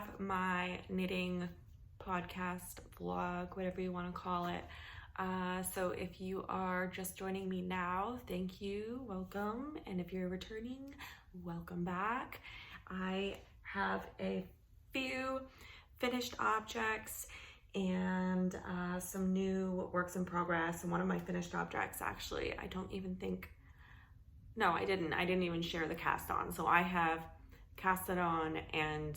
have my knitting podcast, vlog, whatever you want to call it. So if you are just joining me now, thank you, welcome. And if you're returning, welcome back. I have a few finished objects and some new works in progress. And one of my finished objects, actually, I didn't even share the cast on. So I have cast it on and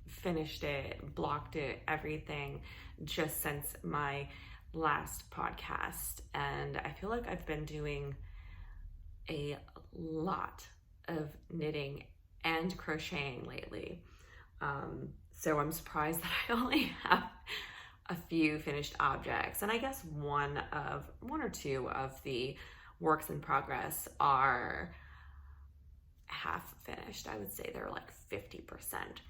finished it, blocked it, everything, just since my last podcast. And I feel like I've been doing a lot of knitting and crocheting lately. So I'm surprised that I only have a few finished objects. And I guess one or two of the works in progress are half finished. I would say they're like 50%.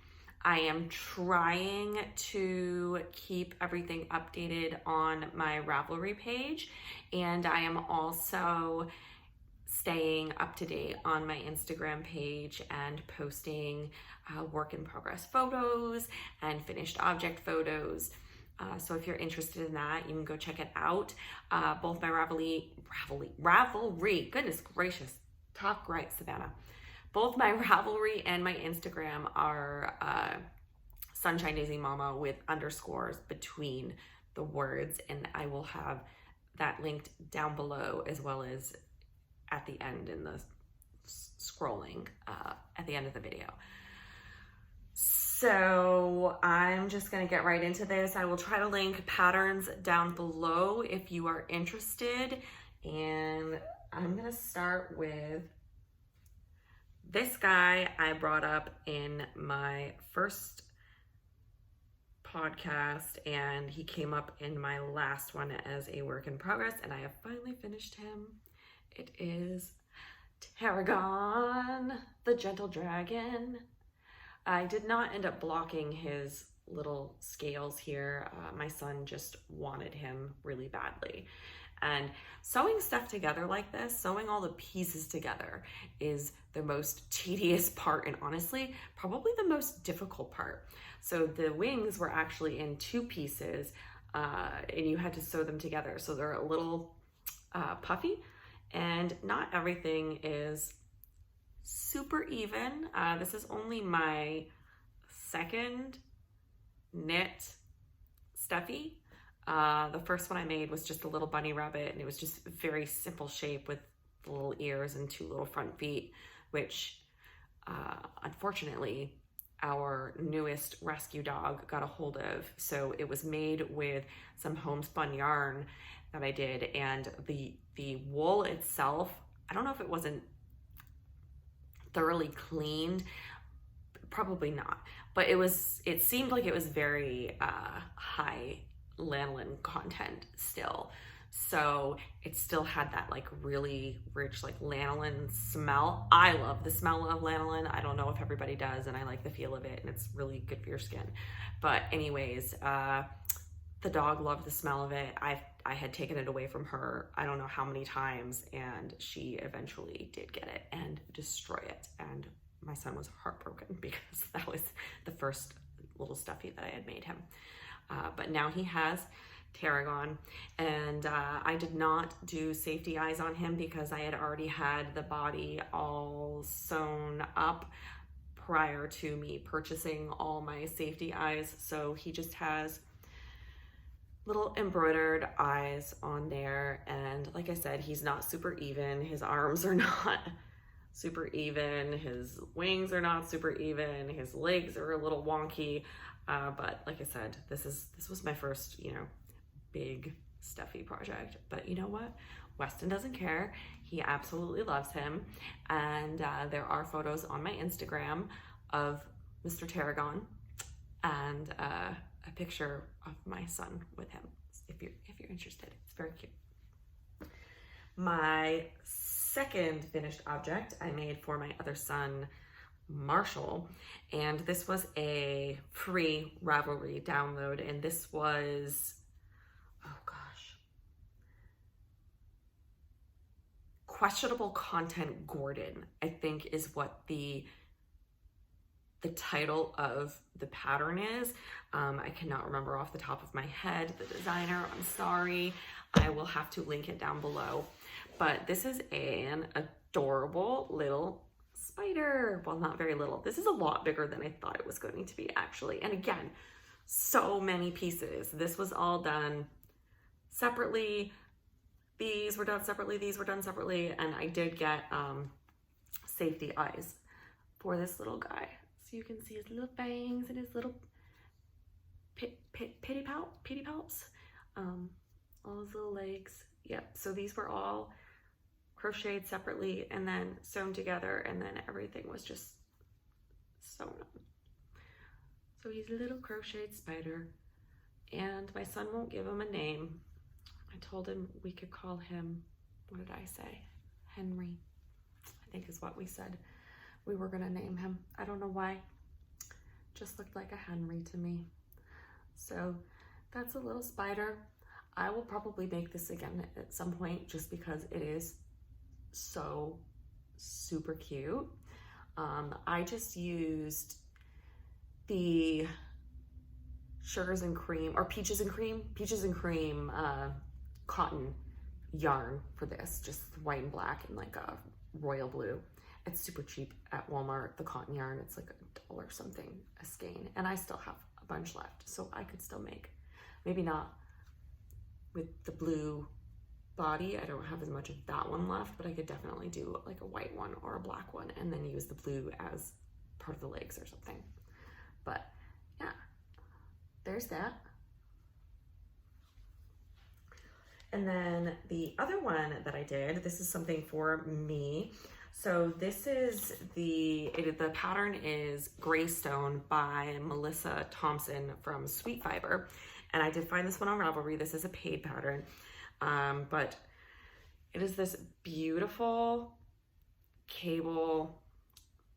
I am trying to keep everything updated on my Ravelry page, and I am also staying up to date on my Instagram page and posting work in progress photos and finished object photos. So if you're interested in that, you can go check it out. Both my Ravelry, goodness gracious, talk right, Savannah. Both my Ravelry and my Instagram are Sunshine Daisy Mama with underscores between the words, and I will have that linked down below as well as at the end in the scrolling at the end of the video. So I'm just gonna get right into this. I will try to link patterns down below if you are interested. And I'm gonna start with this guy I brought up in my first podcast, and he came up in my last one as a work in progress, and I have finally finished him. It is Tarragon, the Gentle Dragon. I did not end up blocking his little scales here. My son just wanted him really badly. And sewing stuff together like this, sewing all the pieces together, is the most tedious part, and honestly, probably the most difficult part. So the wings were actually in two pieces, and you had to sew them together. So they're a little puffy, and not everything is super even. This is only my second knit stuffy. The first one I made was just a little bunny rabbit, and it was just very simple shape with the little ears and two little front feet, which unfortunately our newest rescue dog got a hold of. So it was made with some homespun yarn that I did, and the wool itself, I don't know if it wasn't thoroughly cleaned, probably not, but it seemed like it was very high lanolin content still. So it still had that like really rich like lanolin smell. I love the smell of lanolin. I don't know if everybody does, and I like the feel of it, and it's really good for your skin. But anyways, the dog loved the smell of it. I had taken it away from her I don't know how many times, and she eventually did get it and destroy it. And my son was heartbroken because that was the first little stuffy that I had made him. But now he has Tarragon, and I did not do safety eyes on him because I had already had the body all sewn up prior to me purchasing all my safety eyes. So he just has little embroidered eyes on there, and like I said, he's not super even. His arms are not super even, his wings are not super even, his legs are a little wonky, but like I said, this was my first, big stuffy project. But you know what? Weston doesn't care. He absolutely loves him, and there are photos on my Instagram of Mr. Tarragon and a picture of my son with him, if you're interested. It's very cute. My second finished object I made for my other son, Marshall, and this was a free Ravelry download, and this was, oh gosh, questionable content Gordon, I think is what the the title of the pattern is. I cannot remember off the top of my head the designer. I'm sorry. I will have to link it down below. But this is an adorable little spider. Well, not very little. This is a lot bigger than I thought it was going to be, actually. And again, so many pieces. This was all done separately. These were done separately. These were done separately. And I did get safety eyes for this little guy. So you can see his little fangs and his little pitty palps. All his little legs. Yep. So these were all crocheted separately and then sewn together, and then everything was just sewn on. So he's a little crocheted spider, and my son won't give him a name. I told him we could call him, what did I say? Henry, I think is what we said. We were gonna name him. I don't know why. Just looked like a Henry to me. So that's a little spider. I will probably make this again at some point just because it is so super cute. I just used the Sugars and Cream, or Peaches and Cream cotton yarn for this, just white and black and like a royal blue. It's super cheap at Walmart, the cotton yarn. It's like $1 something a skein, and I still have a bunch left, so I could still make, maybe not with the blue body, I don't have as much of that one left, but I could definitely do like a white one or a black one and then use the blue as part of the legs or something. But yeah, there's that. And then the other one that I did, this is something for me. So this is the pattern is Greystone by Melissa Thompson from Sweet Fiber. And I did find this one on Ravelry. This is a paid pattern. But it is this beautiful cable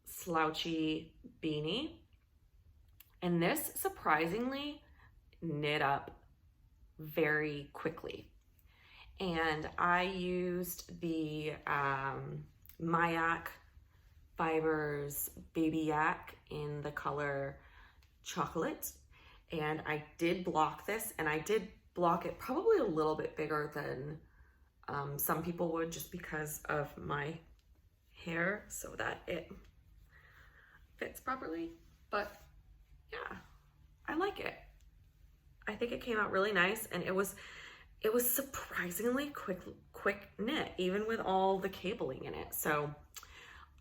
slouchy beanie. And this surprisingly knit up very quickly. And I used the Mayak Fibers Baby Yak in the color chocolate. And I did block this, and I did block it probably a little bit bigger than some people would, just because of my hair, so that it fits properly. But yeah, I like it. I think it came out really nice, and it was surprisingly quick knit, even with all the cabling in it. So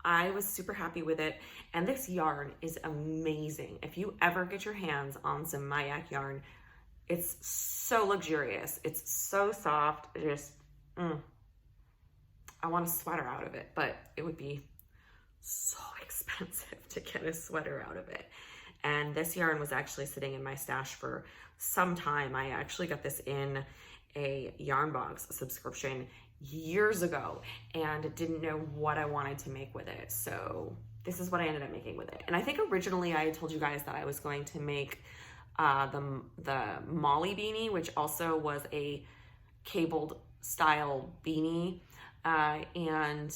I was super happy with it. And this yarn is amazing. If you ever get your hands on some Mayak yarn, it's so luxurious. It's so soft. It just, I want a sweater out of it, but it would be so expensive to get a sweater out of it. And this yarn was actually sitting in my stash for some time. I actually got this in a Yarn Box subscription years ago and didn't know what I wanted to make with it. So this is what I ended up making with it. And I think originally I had told you guys that I was going to make the Molly beanie, which also was a cabled style beanie. And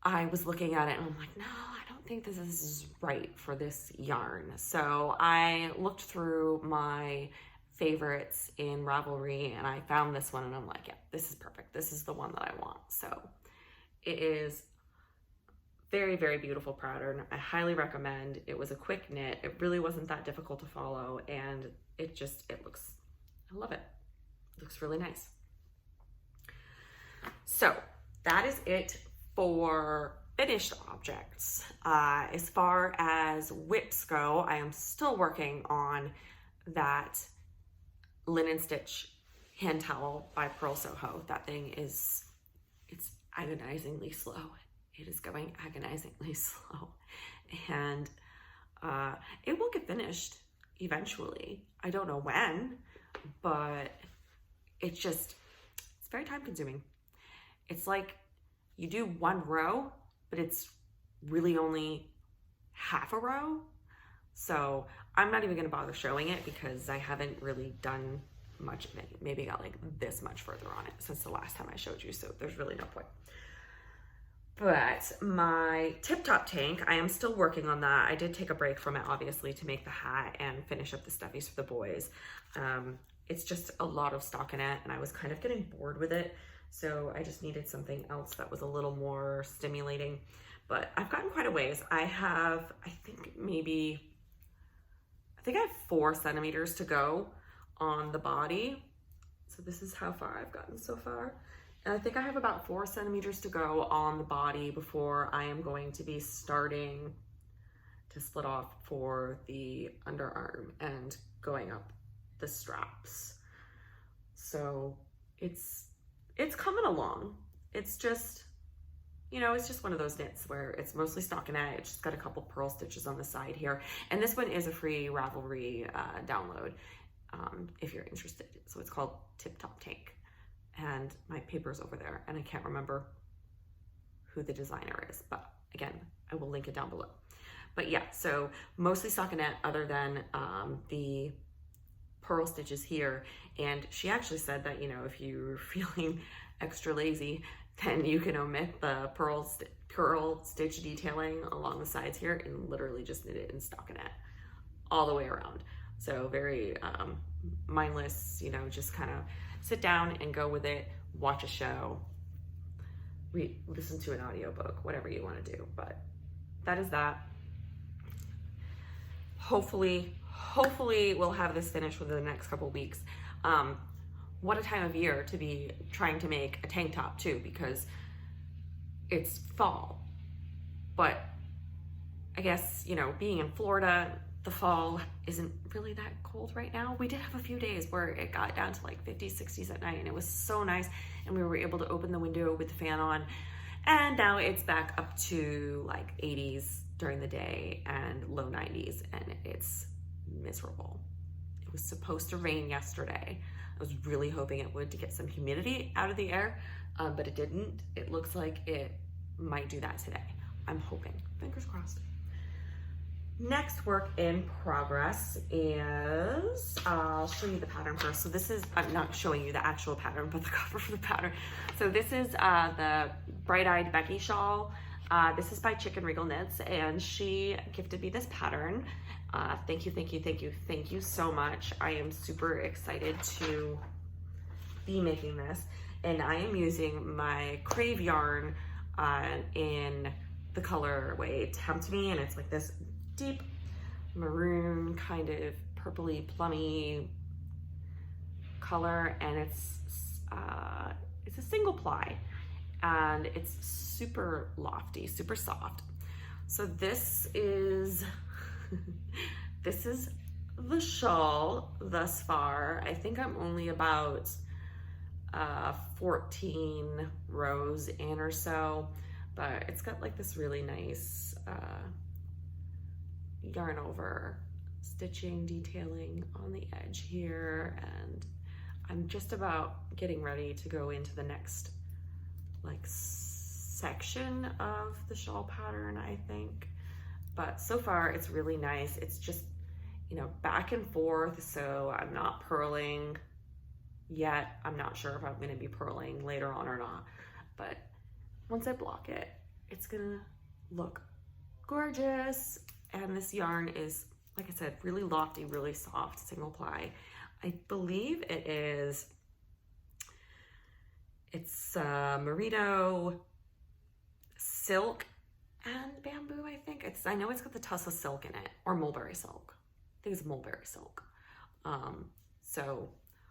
I was looking at it and I'm like, no, I don't think this is right for this yarn. So I looked through my favorites in Ravelry and I found this one and I'm like, yeah, this is perfect. This is the one that I want. So it is very, very beautiful pattern. I highly recommend. It was a quick knit. It really wasn't that difficult to follow, and it looks, I love it. It looks really nice. So that is it for finished objects. As far as whips go, I am still working on that linen stitch hand towel by Pearl Soho. That thing is, it's agonizingly slow. It is going agonizingly slow, and it will get finished eventually. I don't know when, but it's very time consuming. It's like you do one row, but it's really only half a row. So I'm not even gonna bother showing it because I haven't really done much of it. Maybe got like this much further on it since the last time I showed you, so there's really no point. But my tip top tank, I am still working on that. I did take a break from it, obviously, to make the hat and finish up the stuffies for the boys. It's just a lot of stock in it, and I was kind of getting bored with it. So I just needed something else that was a little more stimulating. But I've gotten quite a ways. I have, I think I have 4 centimeters to go on the body. So this is how far I've gotten so far. And I think I have about 4 centimeters to go on the body before I am going to be starting to split off for the underarm and going up the straps. So it's coming along. It's just, you know, it's just one of those knits where it's mostly stockinette. It's just got a couple purl stitches on the side here. And this one is a free Ravelry download if you're interested. So it's called Tip Top Tank. And my paper's over there, and I can't remember who the designer is, but again, I will link it down below. But yeah, so mostly stockinette other than the purl stitches here. And she actually said that, you know, if you're feeling extra lazy, then you can omit the purl stitch detailing along the sides here and literally just knit it in stockinette all the way around. So very mindless, you know, just kind of sit down and go with it, watch a show, listen to an audiobook, whatever you want to do. But that is that. Hopefully we'll have this finished within the next couple weeks. What a time of year to be trying to make a tank top too, because it's fall. But I guess, you know, being in Florida, the fall isn't really that cold right now. We did have a few days where it got down to like 50s, 60s at night, and it was so nice, and we were able to open the window with the fan on. And now it's back up to like 80s during the day and low 90s, and it's miserable. It was supposed to rain yesterday. I was really hoping it would to get some humidity out of the air, but it didn't. It looks like it might do that today. I'm hoping, fingers crossed. Next work in progress is, I'll show you the pattern first. So this is, I'm not showing you the actual pattern, but the cover for the pattern. So this is the Bright Eyed Becky shawl. This is by Chicken Regal Knits, and she gifted me this pattern. Thank you so much. I am super excited to be making this, and I am using my Crave yarn in the colorway Tempt Me, and it's like this deep maroon kind of purpley plummy color, and it's a single ply, and it's super lofty, super soft. So this is this is the shawl thus far. I think I'm only about 14 rows in or so, but it's got like this really nice yarn over stitching detailing on the edge here, and I'm just about getting ready to go into the next like section of the shawl pattern, I think. But so far it's really nice. It's just, you know, back and forth, so I'm not purling yet. I'm not sure if I'm going to be purling later on or not, but once I block it, it's gonna look gorgeous. And this yarn is, like I said, really lofty, really soft, single ply. I believe it's merino silk and bamboo, I think. I know it's got the tussle silk in it, or mulberry silk. I think it's mulberry silk. So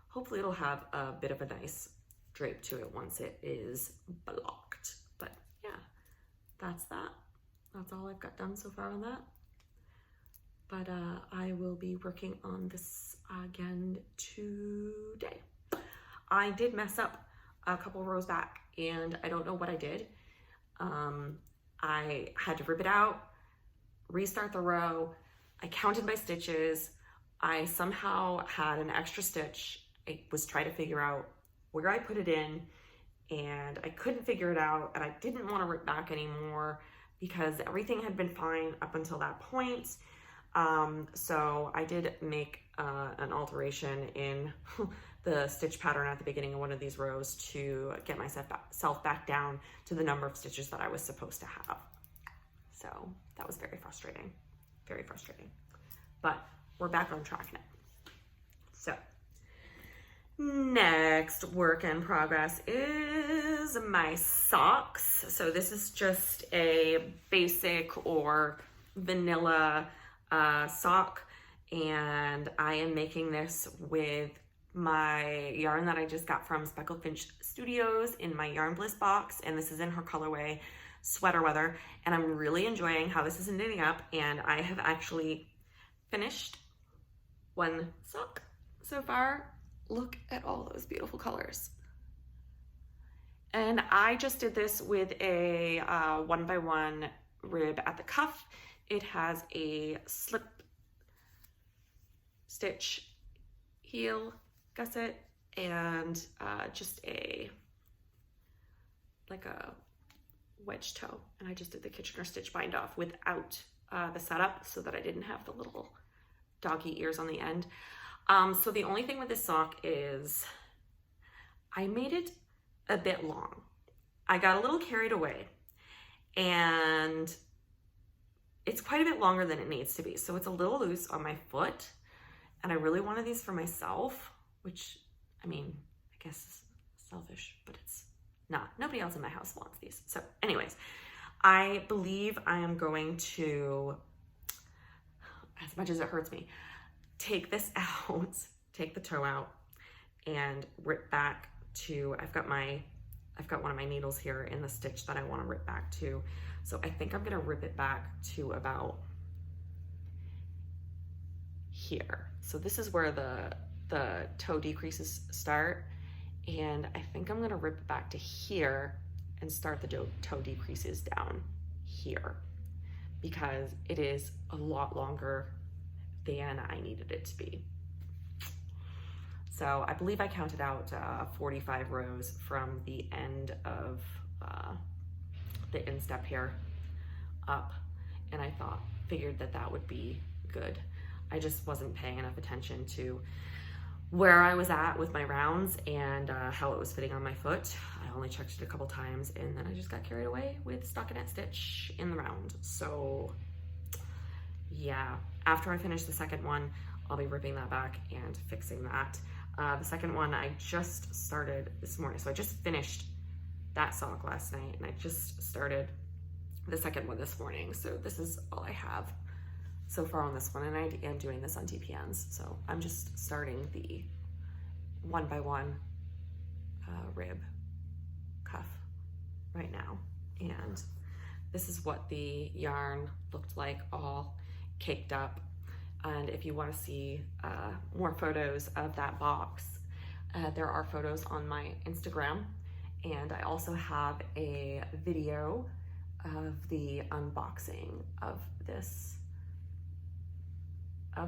hopefully it'll have a bit of a nice drape to it once it is blocked. But yeah, that's that. That's all I've got done so far on that. But I will be working on this again today. I did mess up a couple rows back, and I don't know what I did. I had to rip it out, restart the row. I counted my stitches. I somehow had an extra stitch. I was trying to figure out where I put it in, and I couldn't figure it out, and I didn't want to rip back anymore because everything had been fine up until that point. So I did make an alteration in the stitch pattern at the beginning of one of these rows to get myself back down to the number of stitches that I was supposed to have. So that was very frustrating, but we're back on track now. So next work in progress is my socks. So this is just a basic or vanilla sock, and I am making this with my yarn that I just got from Speckled Finch Studios in my Yarn Bliss box, and this is in her colorway Sweater Weather, and I'm really enjoying how this is knitting up, and I have actually finished one sock so far. Look at all those beautiful colors. And I just did this with a 1x1 rib at the cuff. It has a slip stitch heel gusset and just like a wedge toe. And I just did the Kitchener stitch bind off without the setup so that I didn't have the little doggy ears on the end. So the only thing with this sock is I made it a bit long. I got a little carried away, and it's quite a bit longer than it needs to be. So it's a little loose on my foot, and I really wanted these for myself, which, I mean, I guess is selfish, but it's not. Nobody else in my house wants these. So anyways, I believe I am going to, as much as it hurts me, take this out, take the toe out, and rip back to, I've got one of my needles here in the stitch that I want to rip back to. So I think I'm gonna rip it back to about here. So this is where the toe decreases start, and I think I'm gonna rip it back to here and start the toe decreases down here, because it is a lot longer than I needed it to be. So I believe I counted out 45 rows from the end of the instep here up, and I figured that would be good. I just wasn't paying enough attention to where I was at with my rounds and how it was fitting on my foot. I only checked it a couple times, and then I just got carried away with stockinette stitch in the round. So yeah, after I finish the second one, I'll be ripping that back and fixing that. The second one I just started this morning. So I just finished that sock last night, and I just started the second one this morning. So this is all I have so far on this one, and I am doing this on TPNs. So I'm just starting the 1x1 rib cuff right now. And this is what the yarn looked like all caked up. And if you want to see more photos of that box, there are photos on my Instagram, and I also have a video of the unboxing of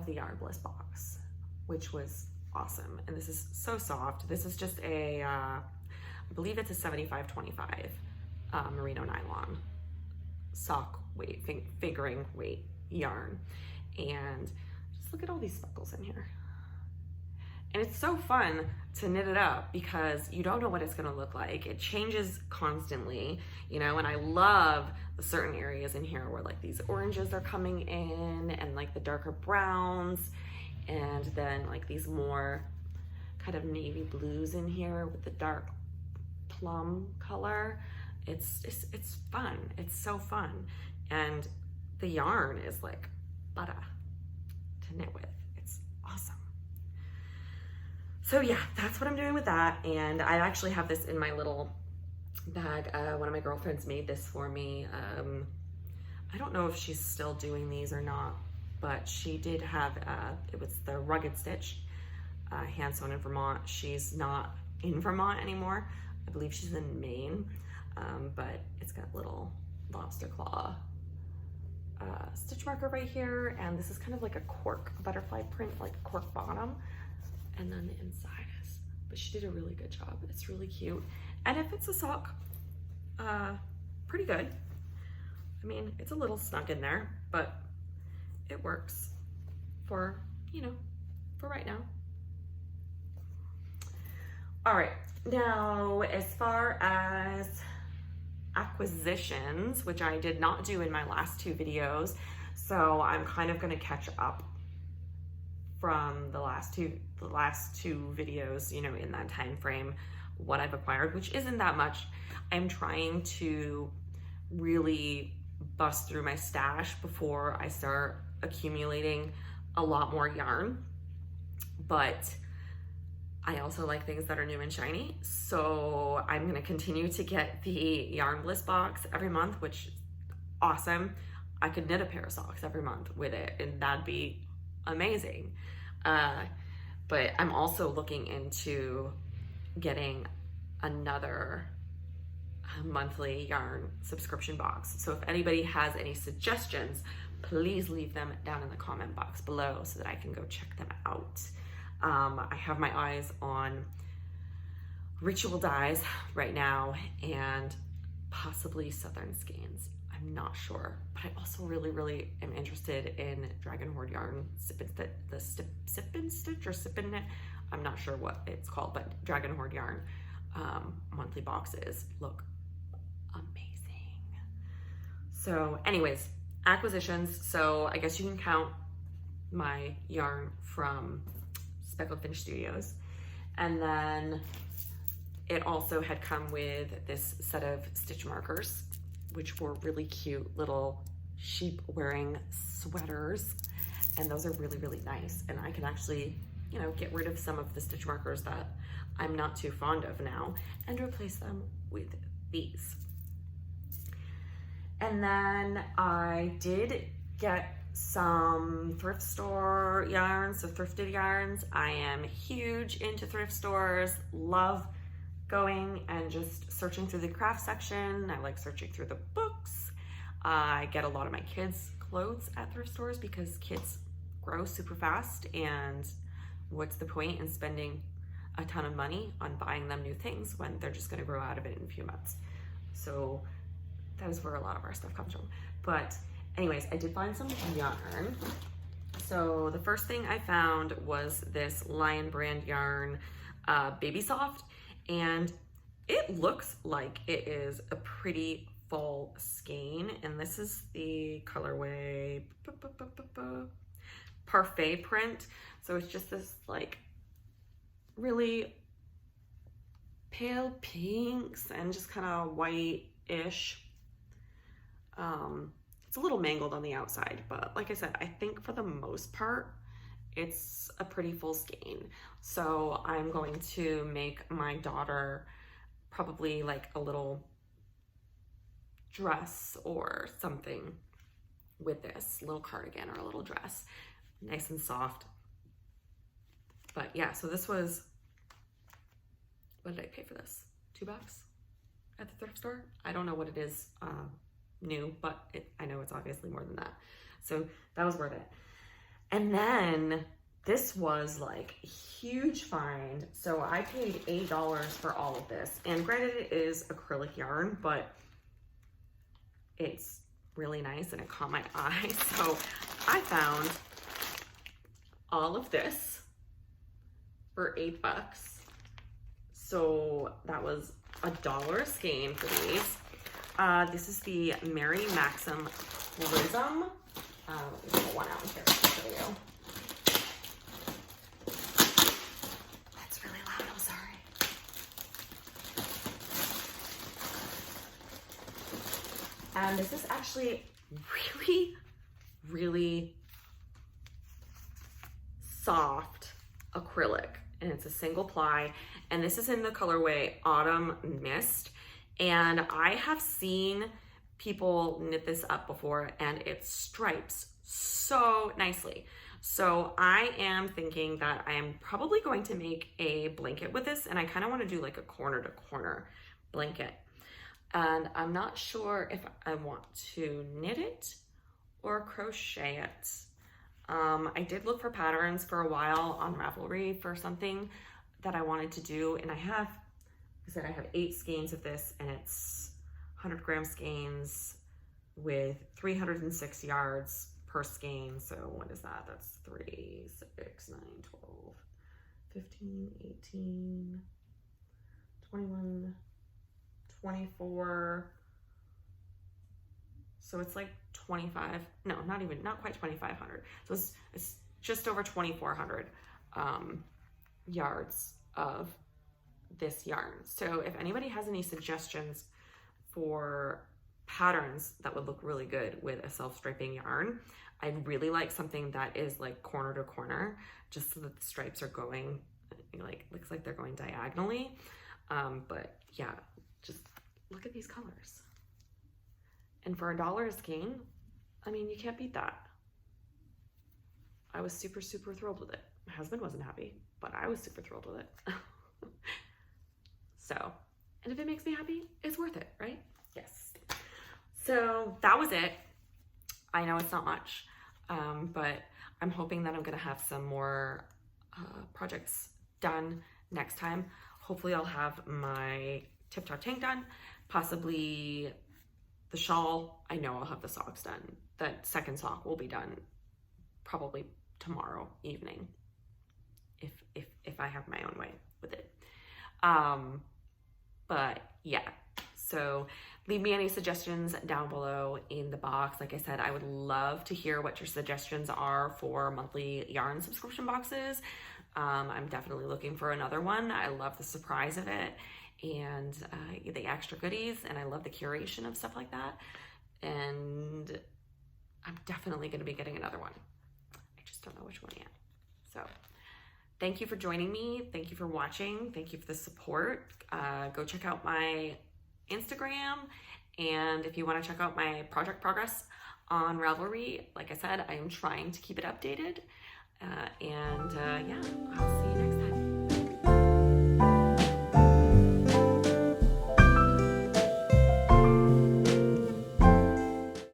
the Yarn Bliss box, which was awesome. And this is so soft. This is just a I believe it's a 75/25 merino nylon sock weight, figuring weight yarn. And just look at all these speckles in here. And it's so fun to knit it up because you don't know what it's gonna look like. It changes constantly, you know, and I love the certain areas in here where like these oranges are coming in and like the darker browns, and then like these more kind of navy blues in here with the dark plum color. It's fun. It's so fun. And the yarn is like butter to knit with. It's awesome. So yeah, that's what I'm doing with that. And I actually have this in my little bag. One of my girlfriends made this for me. I don't know if she's still doing these or not, but she did have, it was the Rugged Stitch, hand sewn in Vermont. She's not in Vermont anymore. I believe she's in Maine, but it's got little lobster claw stitch marker right here, and this is kind of like a cork butterfly print, like a cork bottom, and then the inside is, but she did a really good job. It's really cute, and it fits the sock pretty good. I mean, it's a little snug in there, but it works for, you know, for right now. All right, now as far as acquisitions, which I did not do in my last 2 videos, so I'm kind of gonna catch up from the last two videos, you know, in that time frame, what I've acquired, which isn't that much. I'm trying to really bust through my stash before I start accumulating a lot more yarn, but I also like things that are new and shiny, so I'm gonna continue to get the Yarn Bliss box every month, which is awesome. I could knit a pair of socks every month with it, and that'd be amazing. But I'm also looking into getting another monthly yarn subscription box. So if anybody has any suggestions, please leave them down in the comment box below so that I can go check them out. I have my eyes on ritual dyes right now and possibly Southern skeins. I'm not sure, but I also really am interested in Dragon Horde yarn, Sip and Stitch or Sip and Knit. I'm not sure what it's called, but Dragon Horde yarn monthly boxes look amazing. So anyways, acquisitions. So I guess you can count my yarn from Speckled Finch Studios. And then it also had come with this set of stitch markers, which were really cute little sheep wearing sweaters. And those are really nice. And I can actually, you know, get rid of some of the stitch markers that I'm not too fond of now and replace them with these. And then I did get some thrift store yarns, so thrifted yarns. I am huge into thrift stores, love going and just searching through the craft section. I like searching through the books. I get a lot of my kids' clothes at thrift stores because kids grow super fast, and what's the point in spending a ton of money on buying them new things when they're just gonna grow out of it in a few months? So that is where a lot of our stuff comes from. But anyways, I did find some yarn. So the first thing I found was this Lion brand yarn, Baby Soft, and it looks like it is a pretty full skein, and this is the colorway Parfait print. So it's just this like really pale pinks and just kind of white-ish. It's a little mangled on the outside, but like I said, I think for the most part, it's a pretty full skein. So I'm going to make my daughter probably like a little dress or something with this little cardigan or a little dress, nice and soft. But yeah, so this was, what did I pay for this? $2 at the thrift store? I don't know what it is new, but I know it's obviously more than that. So that was worth it. And then this was like a huge find. So I paid $8 for all of this. And granted, it is acrylic yarn, but it's really nice and it caught my eye. So I found all of this for $8. So that was $1 a skein for these. This is the Mary Maxim Prism. Let me pull one out here to show you. That's really loud, I'm sorry. And this is actually really soft acrylic, and it's a single ply, and this is in the colorway Autumn Mist. And I have seen people knit this up before and it stripes so nicely. So I am thinking that I am probably going to make a blanket with this, and I kind of want to do like a corner to corner blanket. And I'm not sure if I want to knit it or crochet it. I did look for patterns for a while on Ravelry for something that I wanted to do, and I said I have 8 skeins of this, and it's 100 gram skeins with 306 yards per skein. So what is that? That's 3, 6, 9, 12, 15, 18, 21, 24. So it's like 25, no, not quite 2,500. So it's just over 2,400 yards of this yarn. So if anybody has any suggestions for patterns that would look really good with a self-striping yarn, I'd really like something that is like corner to corner, just so that the stripes are going, like, looks like they're going diagonally. But yeah, just look at these colors. And for $1 a skein, I mean, you can't beat that. I was super, super thrilled with it. My husband wasn't happy, but I was super thrilled with it. So, and if it makes me happy, it's worth it, right? Yes. So that was it. I know it's not much, but I'm hoping that I'm gonna have some more projects done next time. Hopefully I'll have my Tip Top tank done, possibly the shawl. I know I'll have the socks done. That second sock will be done probably tomorrow evening, if I have my own way with it. But yeah, so leave me any suggestions down below in the box. Like I said, I would love to hear what your suggestions are for monthly yarn subscription boxes. I'm definitely looking for another one. I love the surprise of it and the extra goodies, and I love the curation of stuff like that. And I'm definitely going to be getting another one. I just don't know which one yet. So thank you for joining me. Thank you for watching. Thank you for the support. Go check out my Instagram. And if you want to check out my project progress on Ravelry, like I said, I am trying to keep it updated. Yeah, I'll see you next time.